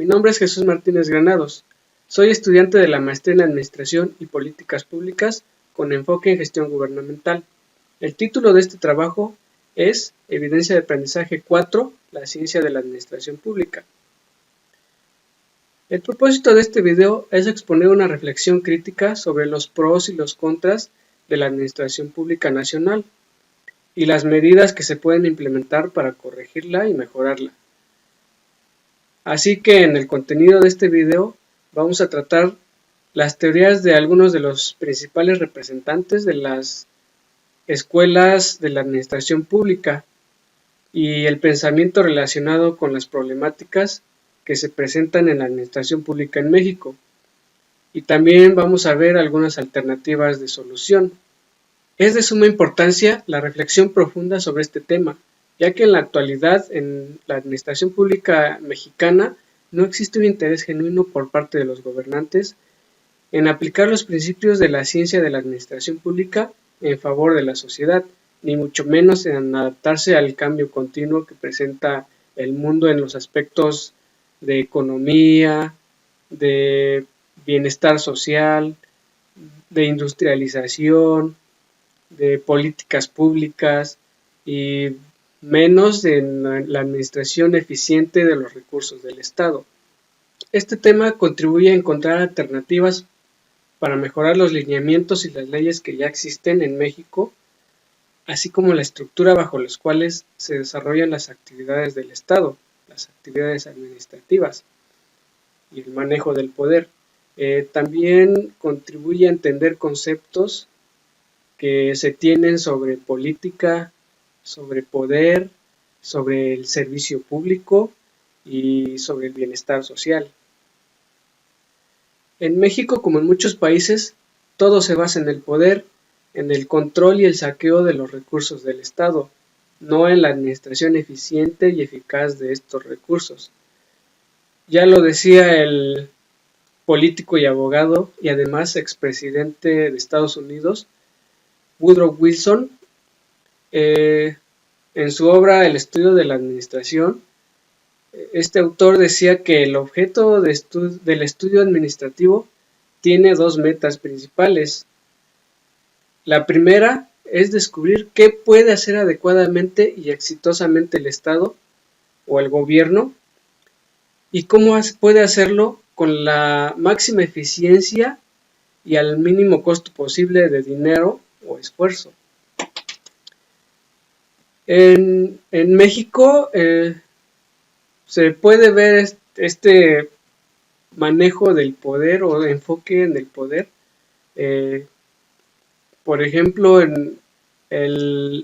Mi nombre es Jesús Martínez Granados. Soy estudiante de la Maestría en Administración y Políticas Públicas con enfoque en Gestión Gubernamental. El título de este trabajo es Evidencia de Aprendizaje 4, la ciencia de la Administración Pública. El propósito de este video es exponer una reflexión crítica sobre los pros y los contras de la Administración Pública Nacional y las medidas que se pueden implementar para corregirla y mejorarla. Así que en el contenido de este video vamos a tratar las teorías de algunos de los principales representantes de las escuelas de la administración pública y el pensamiento relacionado con las problemáticas que se presentan en la administración pública en México. Y también vamos a ver algunas alternativas de solución. Es de suma importancia la reflexión profunda sobre este tema, ya que en la actualidad en la administración pública mexicana no existe un interés genuino por parte de los gobernantes en aplicar los principios de la ciencia de la administración pública en favor de la sociedad, ni mucho menos en adaptarse al cambio continuo que presenta el mundo en los aspectos de economía, de bienestar social, de industrialización, de políticas públicas y menos en la administración eficiente de los recursos del Estado. Este tema contribuye a encontrar alternativas para mejorar los lineamientos y las leyes que ya existen en México, así como la estructura bajo las cuales se desarrollan las actividades del Estado, las actividades administrativas y el manejo del poder. También contribuye a entender conceptos que se tienen sobre política, sobre poder, sobre el servicio público y sobre el bienestar social. En México, como en muchos países, todo se basa en el poder, en el control y el saqueo de los recursos del Estado, no en la administración eficiente y eficaz de estos recursos. Ya lo decía el político y abogado y además expresidente de Estados Unidos, Woodrow Wilson, en su obra El estudio de la administración, este autor decía que el objeto del estudio administrativo tiene dos metas principales. La primera es descubrir qué puede hacer adecuadamente y exitosamente el Estado o el gobierno y cómo puede hacerlo con la máxima eficiencia y al mínimo costo posible de dinero o esfuerzo. En México se puede ver este manejo del poder o enfoque en el poder. Por ejemplo, en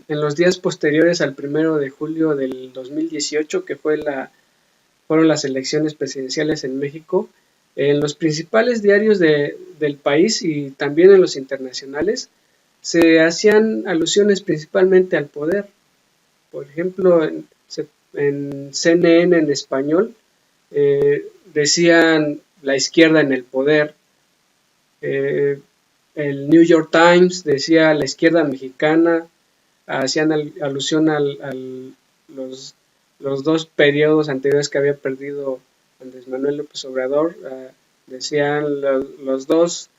los días posteriores al 1 de julio del 2018, que fueron las elecciones presidenciales en México, en los principales diarios del país y también en los internacionales, se hacían alusiones principalmente al poder. Por ejemplo, en CNN en español decían la izquierda en el poder. El New York Times decía la izquierda mexicana, hacían alusión a los dos periodos anteriores que había perdido Andrés Manuel López Obrador, decían los dos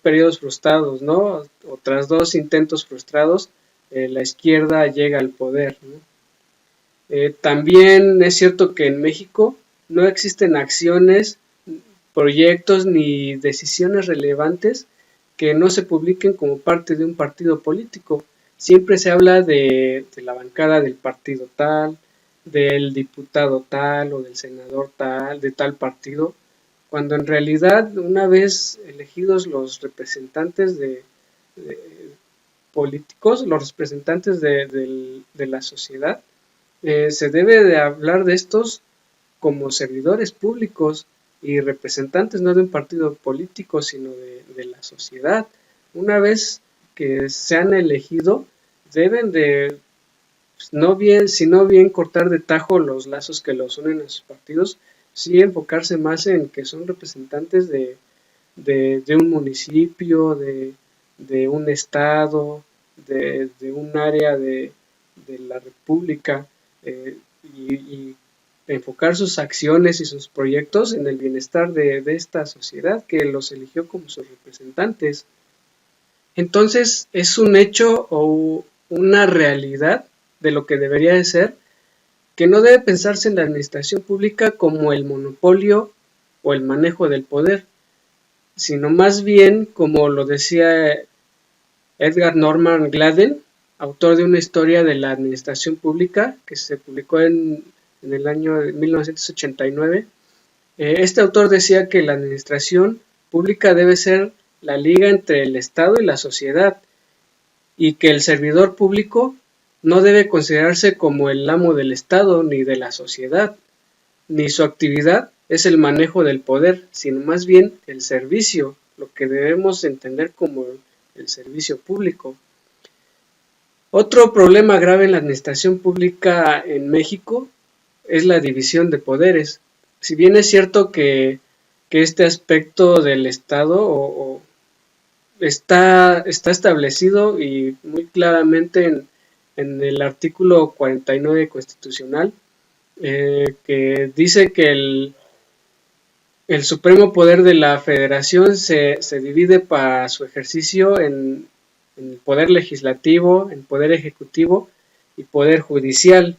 periodos frustrados, ¿no? O tras dos intentos frustrados, la izquierda llega al poder, ¿no? También es cierto que en México no existen acciones, proyectos ni decisiones relevantes que no se publiquen como parte de un partido político. Siempre se habla de la bancada del partido tal, del diputado tal o del senador tal, de tal partido, cuando en realidad una vez elegidos los representantes políticos, los representantes de la sociedad, se debe de hablar de estos como servidores públicos y representantes no de un partido político, sino de la sociedad. Una vez que se han elegido, deben de, si no bien cortar de tajo los lazos que los unen a sus partidos, sí enfocarse más en que son representantes de un municipio, de un estado, de un área de la república, y enfocar sus acciones y sus proyectos en el bienestar de esta sociedad que los eligió como sus representantes. Entonces es un hecho o una realidad de lo que debería de ser, que no debe pensarse en la administración pública como el monopolio o el manejo del poder, sino más bien, como lo decía Edgar Norman Gladden, autor de una historia de la administración pública que se publicó en el año 1989. Este autor decía que la administración pública debe ser la liga entre el Estado y la sociedad, y que el servidor público no debe considerarse como el amo del Estado ni de la sociedad, ni su actividad es el manejo del poder, sino más bien el servicio, lo que debemos entender como el servicio público. Otro problema grave en la administración pública en México es la división de poderes. Si bien es cierto que este aspecto del Estado está establecido y muy claramente en el artículo 49 constitucional, que dice que el supremo poder de la federación se divide para su ejercicio en el poder legislativo, en poder ejecutivo y poder judicial.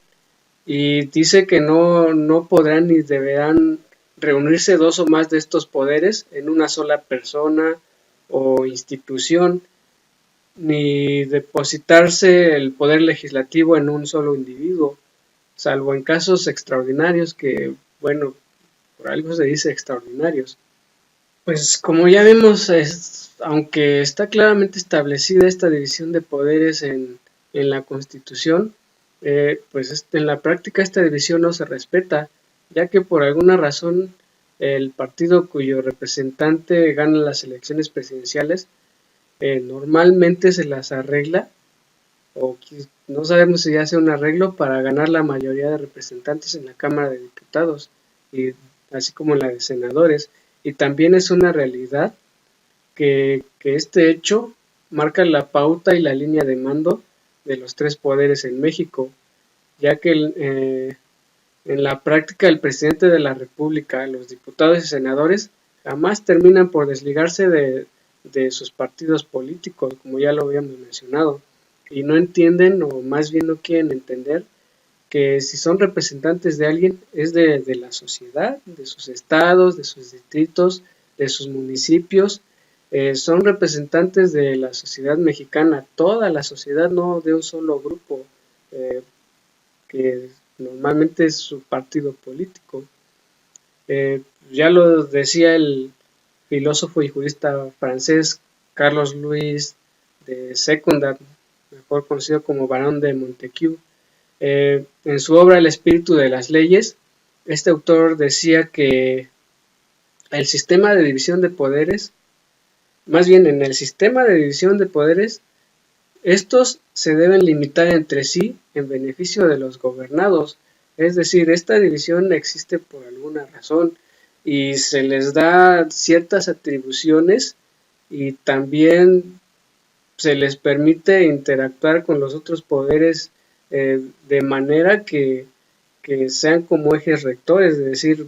Y dice que no podrán ni deberán reunirse dos o más de estos poderes en una sola persona o institución, ni depositarse el poder legislativo en un solo individuo, salvo en casos extraordinarios que, bueno, por algo se dice extraordinarios. Pues como ya vimos, aunque está claramente establecida esta división de poderes en la Constitución, pues en la práctica esta división no se respeta, ya que por alguna razón el partido cuyo representante gana las elecciones presidenciales normalmente se las arregla, o no sabemos si hace un arreglo para ganar la mayoría de representantes en la Cámara de Diputados, y así como en la de senadores. Y también es una realidad que este hecho marca la pauta y la línea de mando de los tres poderes en México, ya que en la práctica el presidente de la República, los diputados y senadores jamás terminan por desligarse de sus partidos políticos, como ya lo habíamos mencionado, y no entienden, o más bien no quieren entender, que si son representantes de alguien es de la sociedad, de sus estados, de sus distritos, de sus municipios, son representantes de la sociedad mexicana, toda la sociedad, no de un solo grupo, que normalmente es su partido político. Ya lo decía el filósofo y jurista francés Carlos Louis de Secondat, mejor conocido como Barón de Montesquieu. En su obra El espíritu de las leyes, este autor decía que el sistema de división de poderes, más bien en el sistema de división de poderes, estos se deben limitar entre sí en beneficio de los gobernados. Es decir, esta división existe por alguna razón y se les da ciertas atribuciones, y también se les permite interactuar con los otros poderes de manera que sean como ejes rectores, es decir,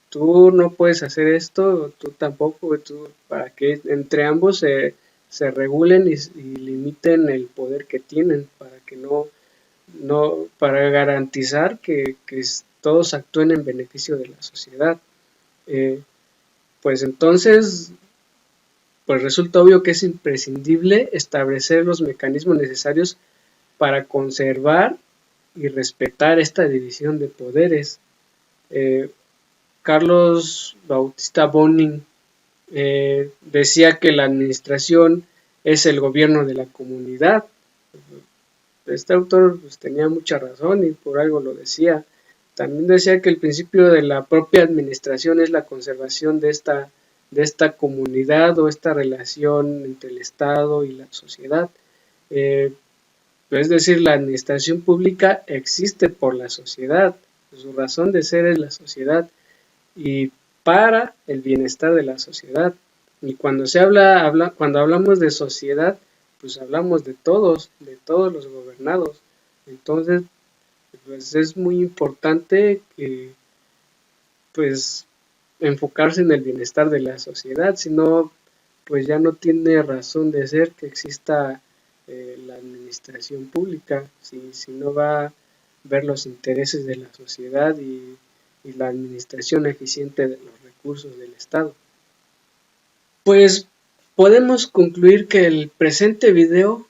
tú no puedes hacer esto, tú tampoco, para que entre ambos se regulen y limiten el poder que tienen, para que para garantizar que todos actúen en beneficio de la sociedad. Pues entonces, pues resulta obvio que es imprescindible establecer los mecanismos necesarios para conservar y respetar esta división de poderes. Carlos Bautista Bonin decía que la administración es el gobierno de la comunidad. Este autor pues, tenía mucha razón y por algo lo decía. También decía que el principio de la propia administración es la conservación de esta comunidad o esta relación entre el Estado y la sociedad. Es decir, la administración pública existe por la sociedad, su razón de ser es la sociedad y para el bienestar de la sociedad. Y cuando cuando hablamos de sociedad, pues hablamos de todos los gobernados. Entonces, pues es muy importante que pues enfocarse en el bienestar de la sociedad, si no pues ya no tiene razón de ser que exista la administración pública, si no va a ver los intereses de la sociedad y la administración eficiente de los recursos del Estado. Pues podemos concluir que el presente video,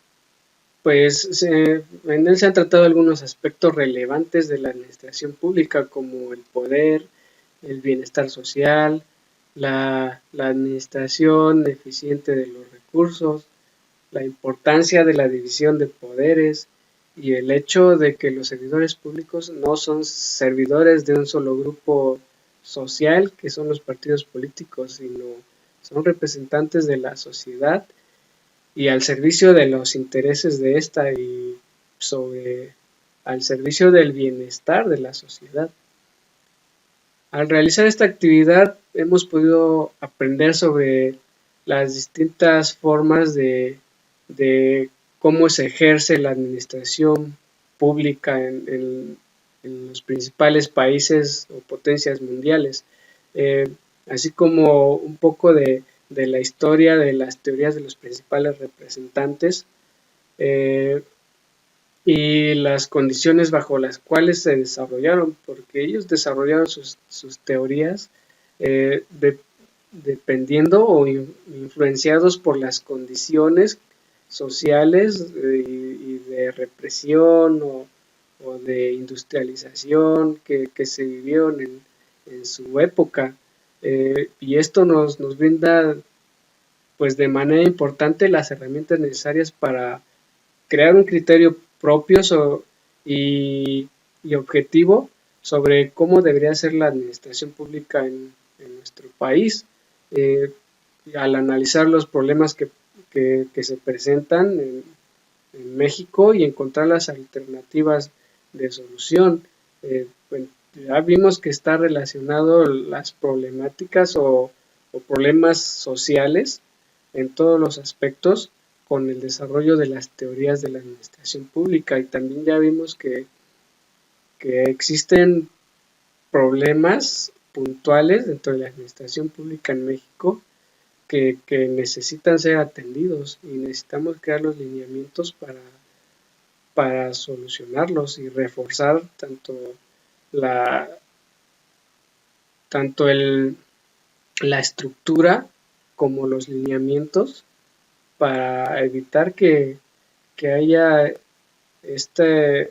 en él se han tratado algunos aspectos relevantes de la administración pública, como el poder, el bienestar social, la administración eficiente de los recursos, la importancia de la división de poderes y el hecho de que los servidores públicos no son servidores de un solo grupo social, que son los partidos políticos, sino son representantes de la sociedad y al servicio de los intereses de esta y al servicio del bienestar de la sociedad. Al realizar esta actividad hemos podido aprender sobre las distintas formas de cómo se ejerce la administración pública en los principales países o potencias mundiales, eh, así como un poco de la historia de las teorías de los principales representantes, eh, y las condiciones bajo las cuales se desarrollaron, porque ellos desarrollaron sus teorías dependiendo o influenciados por las condiciones sociales y de represión o de industrialización que se vivieron en su época. Y esto nos brinda pues de manera importante las herramientas necesarias para crear un criterio propio y objetivo sobre cómo debería ser la administración pública en nuestro país. Eh, Al analizar los problemas que se presentan en México y encontrar las alternativas de solución. Bueno, ya vimos que está relacionado las problemáticas o problemas sociales en todos los aspectos con el desarrollo de las teorías de la administración pública y también ya vimos que existen problemas puntuales dentro de la administración pública en México que necesitan ser atendidos y necesitamos crear los lineamientos para solucionarlos y reforzar la, tanto la estructura como los lineamientos para evitar que haya este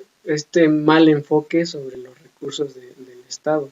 mal enfoque sobre los recursos del Estado.